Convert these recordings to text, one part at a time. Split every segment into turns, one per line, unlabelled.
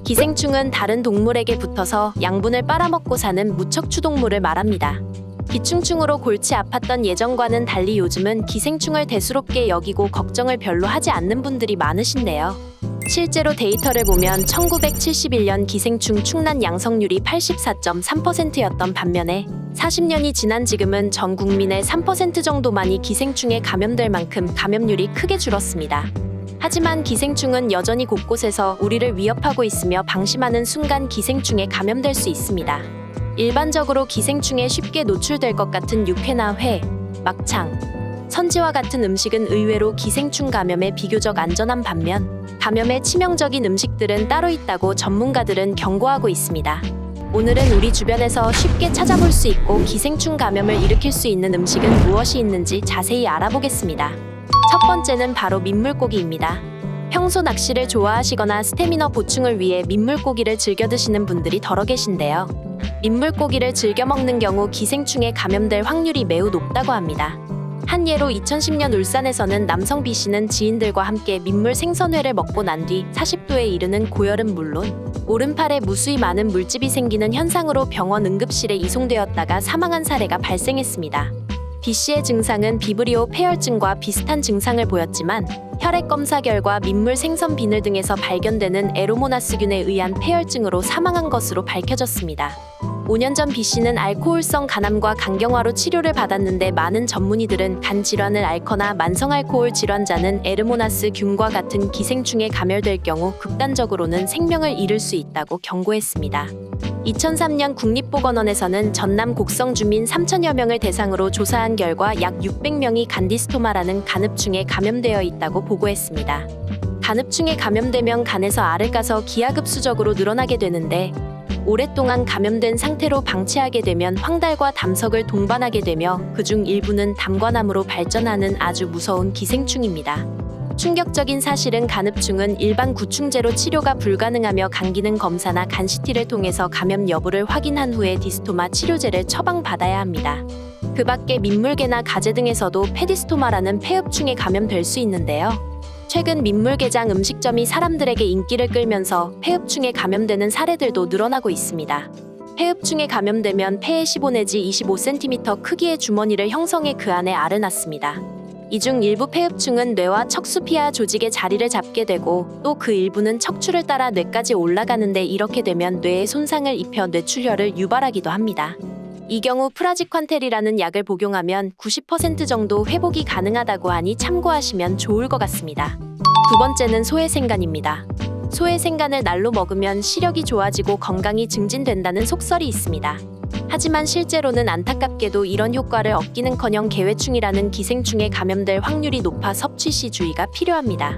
기생충은 다른 동물에게 붙어서 양분을 빨아먹고 사는 무척추동물을 말합니다. 기충충으로 골치 아팠던 예전과는 달리 요즘은 기생충을 대수롭게 여기고 걱정을 별로 하지 않는 분들이 많으신데요. 실제로 데이터를 보면 1971년 기생충 충난 양성률이 84.3%였던 반면에 40년이 지난 지금은 전 국민의 3% 정도만이 기생충에 감염될 만큼 감염률이 크게 줄었습니다. 하지만 기생충은 여전히 곳곳에서 우리를 위협하고 있으며 방심하는 순간 기생충에 감염될 수 있습니다. 일반적으로 기생충에 쉽게 노출될 것 같은 육회나 회, 막창, 선지와 같은 음식은 의외로 기생충 감염에 비교적 안전한 반면 감염에 치명적인 음식들은 따로 있다고 전문가들은 경고하고 있습니다. 오늘은 우리 주변에서 쉽게 찾아볼 수 있고 기생충 감염을 일으킬 수 있는 음식은 무엇이 있는지 자세히 알아보겠습니다. 첫 번째는 바로 민물고기입니다. 평소 낚시를 좋아하시거나 스태미너 보충을 위해 민물고기를 즐겨 드시는 분들이 덜어 계신데요. 민물고기를 즐겨 먹는 경우 기생충에 감염될 확률이 매우 높다고 합니다. 한 예로 2010년 울산에서는 남성 B씨는 지인들과 함께 민물 생선회를 먹고 난 뒤 40도에 이르는 고열은 물론 오른팔에 무수히 많은 물집이 생기는 현상으로 병원 응급실에 이송되었다가 사망한 사례가 발생했습니다. B씨의 증상은 비브리오 폐혈증과 비슷한 증상을 보였지만 혈액 검사 결과 민물 생선 비늘 등에서 발견되는 에로모나스균에 의한 폐혈증으로 사망한 것으로 밝혀졌습니다. 5년 전 B씨는 알코올성 간암과 간경화로 치료를 받았는데 많은 전문의들은 간 질환을 앓거나 만성 알코올 질환자는 에르모나스 균과 같은 기생충에 감염될 경우 극단적으로는 생명을 잃을 수 있다고 경고했습니다. 2003년 국립보건원에서는 전남 곡성 주민 3천여 명을 대상으로 조사한 결과 약 600명이 간디스토마라는 간흡충에 감염되어 있다고 보고했습니다. 간흡충에 감염되면 간에서 알을 까서 기하급수적으로 늘어나게 되는데 오랫동안 감염된 상태로 방치하게 되면 황달과 담석을 동반하게 되며 그중 일부는 담관암으로 발전하는 아주 무서운 기생충입니다. 충격적인 사실은 간흡충은 일반 구충제로 치료가 불가능하며 간 기능 검사나 간 CT를 통해서 감염 여부를 확인한 후에 디스토마 치료제를 처방받아야 합니다. 그 밖에 민물개나 가재 등에서도 페디스토마라는 폐흡충에 감염될 수 있는데요. 최근 민물게장 음식점이 사람들에게 인기를 끌면서 폐흡충에 감염되는 사례들도 늘어나고 있습니다. 폐흡충에 감염되면 폐에 15 내지 25cm 크기의 주머니를 형성해 그 안에 알을 낳습니다. 이 중 일부 폐흡충은 뇌와 척수피하 조직의 자리를 잡게 되고 또 그 일부는 척추를 따라 뇌까지 올라가는데 이렇게 되면 뇌에 손상을 입혀 뇌출혈을 유발하기도 합니다. 이 경우 프라지퀀텔이라는 약을 복용하면 90% 정도 회복이 가능하다고 하니 참고하시면 좋을 것 같습니다. 두 번째는 소해생간입니다. 소해생간을 날로 먹으면 시력이 좋아지고 건강이 증진된다는 속설이 있습니다. 하지만 실제로는 안타깝게도 이런 효과를 얻기는커녕 개회충이라는 기생충에 감염될 확률이 높아 섭취 시 주의가 필요합니다.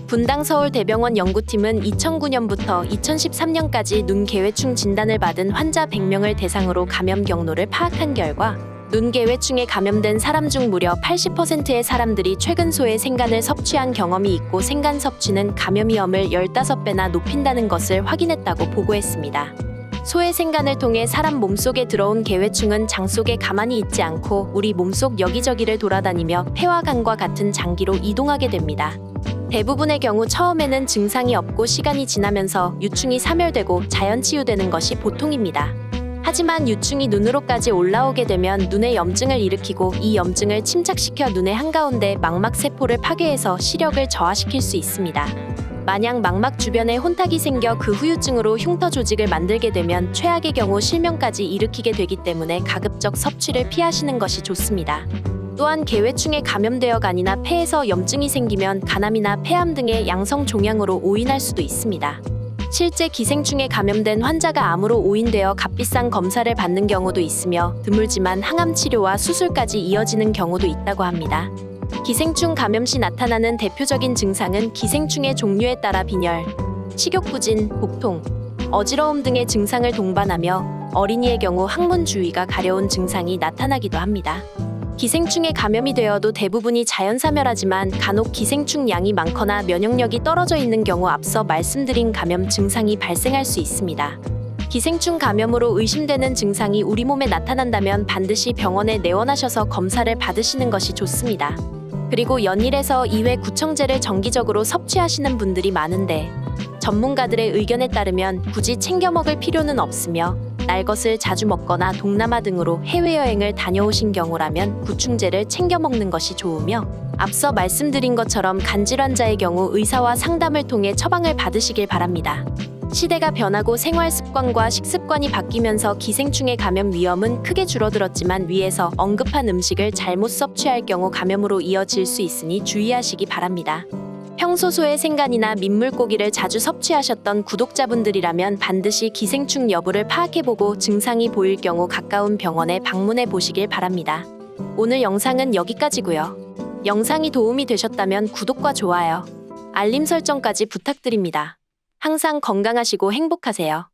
분당 서울대병원 연구팀은 2009년부터 2013년까지 눈개회충 진단을 받은 환자 100명을 대상으로 감염 경로를 파악한 결과 눈개회충에 감염된 사람 중 무려 80%의 사람들이 최근 소의 생간을 섭취한 경험이 있고 생간 섭취는 감염 위험을 15배나 높인다는 것을 확인했다고 보고했습니다. 소의 생간을 통해 사람 몸속에 들어온 개회충은 장 속에 가만히 있지 않고 우리 몸속 여기저기를 돌아다니며 폐와 간과 같은 장기로 이동하게 됩니다. 대부분의 경우 처음에는 증상이 없고 시간이 지나면서 유충이 사멸되고 자연 치유되는 것이 보통입니다. 하지만 유충이 눈으로까지 올라오게 되면 눈에 염증을 일으키고 이 염증을 침착시켜 눈의 한가운데 망막세포를 파괴해서 시력을 저하시킬 수 있습니다. 만약 망막 주변에 혼탁이 생겨 그 후유증으로 흉터 조직을 만들게 되면 최악의 경우 실명까지 일으키게 되기 때문에 가급적 섭취를 피하시는 것이 좋습니다. 또한 개회충에 감염되어 간이나 폐에서 염증이 생기면 간암이나 폐암 등의 양성 종양으로 오인할 수도 있습니다. 실제 기생충에 감염된 환자가 암으로 오인되어 값비싼 검사를 받는 경우도 있으며 드물지만 항암 치료와 수술까지 이어지는 경우도 있다고 합니다. 기생충 감염 시 나타나는 대표적인 증상은 기생충의 종류에 따라 빈혈, 식욕부진, 복통, 어지러움 등의 증상을 동반하며 어린이의 경우 항문 주위가 가려운 증상이 나타나기도 합니다. 기생충에 감염이 되어도 대부분이 자연사멸하지만 간혹 기생충 양이 많거나 면역력이 떨어져 있는 경우 앞서 말씀드린 감염 증상이 발생할 수 있습니다. 기생충 감염으로 의심되는 증상이 우리 몸에 나타난다면 반드시 병원에 내원하셔서 검사를 받으시는 것이 좋습니다. 그리고 연일에서 2회 구청제를 정기적으로 섭취하시는 분들이 많은데 전문가들의 의견에 따르면 굳이 챙겨 먹을 필요는 없으며 날 것을 자주 먹거나 동남아 등으로 해외여행을 다녀오신 경우라면 구충제를 챙겨 먹는 것이 좋으며 앞서 말씀드린 것처럼 간질 환자의 경우 의사와 상담을 통해 처방을 받으시길 바랍니다. 시대가 변하고 생활 습관과 식습관이 바뀌면서 기생충의 감염 위험은 크게 줄어들었지만 위에서 언급한 음식을 잘못 섭취할 경우 감염으로 이어질 수 있으니 주의하시기 바랍니다. 평소 소의 생간이나 민물고기를 자주 섭취하셨던 구독자분들이라면 반드시 기생충 여부를 파악해보고 증상이 보일 경우 가까운 병원에 방문해 보시길 바랍니다. 오늘 영상은 여기까지고요. 영상이 도움이 되셨다면 구독과 좋아요, 알림 설정까지 부탁드립니다. 항상 건강하시고 행복하세요.